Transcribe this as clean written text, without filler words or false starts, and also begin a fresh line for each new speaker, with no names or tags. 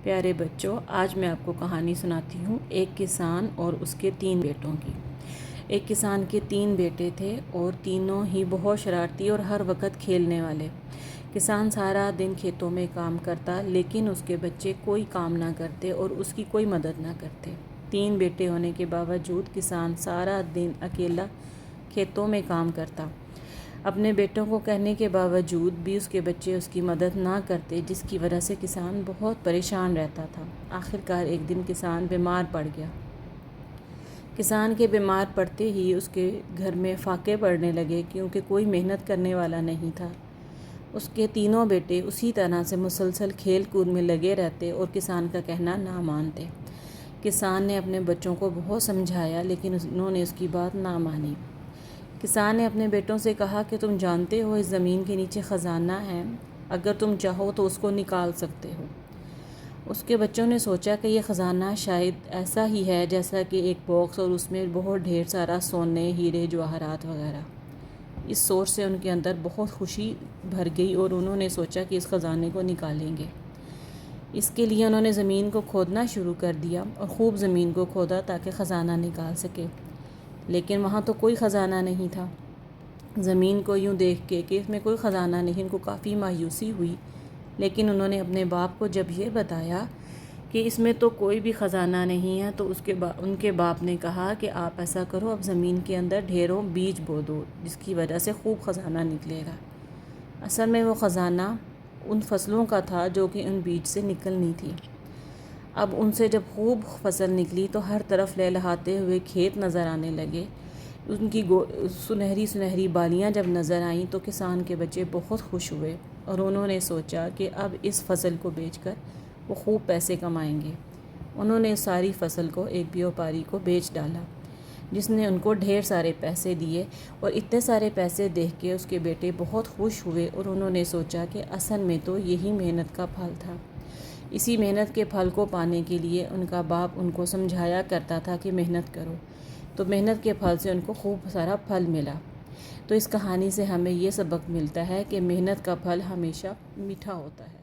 پیارے بچوں، آج میں آپ کو کہانی سناتی ہوں ایک کسان اور اس کے 3 بیٹوں کی۔ ایک کسان کے 3 بیٹے تھے اور تینوں ہی بہت شرارتی اور ہر وقت کھیلنے والے۔ کسان سارا دن کھیتوں میں کام کرتا، لیکن اس کے بچے کوئی کام نہ کرتے اور اس کی کوئی مدد نہ کرتے۔ 3 بیٹے ہونے کے باوجود کسان سارا دن اکیلا کھیتوں میں کام کرتا۔ اپنے بیٹوں کو کہنے کے باوجود بھی اس کے بچے اس کی مدد نہ کرتے، جس کی وجہ سے کسان بہت پریشان رہتا تھا۔ آخرکار ایک دن کسان بیمار پڑ گیا۔ کسان کے بیمار پڑتے ہی اس کے گھر میں فاقے پڑنے لگے، کیونکہ کوئی محنت کرنے والا نہیں تھا۔ اس کے تینوں بیٹے اسی طرح سے مسلسل کھیل کود میں لگے رہتے اور کسان کا کہنا نہ مانتے۔ کسان نے اپنے بچوں کو بہت سمجھایا، لیکن انہوں نے اس کی بات نہ مانی۔ کسان نے اپنے بیٹوں سے کہا کہ تم جانتے ہو اس زمین کے نیچے خزانہ ہے، اگر تم چاہو تو اس کو نکال سکتے ہو۔ اس کے بچوں نے سوچا کہ یہ خزانہ شاید ایسا ہی ہے جیسا کہ ایک باکس، اور اس میں بہت ڈھیر سارا سونے، ہیرے، جواہرات وغیرہ۔ اس سوچ سے ان کے اندر بہت خوشی بھر گئی اور انہوں نے سوچا کہ اس خزانے کو نکالیں گے۔ اس کے لیے انہوں نے زمین کو کھودنا شروع کر دیا اور خوب زمین کو کھودا تاکہ خزانہ نکال سکے، لیکن وہاں تو کوئی خزانہ نہیں تھا۔ زمین کو یوں دیکھ کے کہ اس میں کوئی خزانہ نہیں، ان کو کافی مایوسی ہوئی، لیکن انہوں نے اپنے باپ کو جب یہ بتایا کہ اس میں تو کوئی بھی خزانہ نہیں ہے، تو ان کے باپ نے کہا کہ آپ ایسا کرو، اب زمین کے اندر ڈھیروں بیج بو دو، جس کی وجہ سے خوب خزانہ نکلے گا۔ اصل میں وہ خزانہ ان فصلوں کا تھا جو کہ ان بیج سے نکلنی تھی۔ اب ان سے جب خوب فصل نکلی تو ہر طرف لہلہاتے ہوئے کھیت نظر آنے لگے۔ ان کی سنہری بالیاں جب نظر آئیں تو کسان کے بچے بہت خوش ہوئے اور انہوں نے سوچا کہ اب اس فصل کو بیچ کر وہ خوب پیسے کمائیں گے۔ انہوں نے ساری فصل کو ایک بیوپاری کو بیچ ڈالا، جس نے ان کو ڈھیر سارے پیسے دیے، اور اتنے سارے پیسے دیکھ کے اس کے بیٹے بہت خوش ہوئے اور انہوں نے سوچا کہ اصل میں تو یہی محنت کا پھل تھا۔ اسی محنت کے پھل کو پانے کے لیے ان کا باپ ان کو سمجھایا کرتا تھا کہ محنت کرو، تو محنت کے پھل سے ان کو خوب سارا پھل ملا۔ تو اس کہانی سے ہمیں یہ سبق ملتا ہے کہ محنت کا پھل ہمیشہ میٹھا ہوتا ہے۔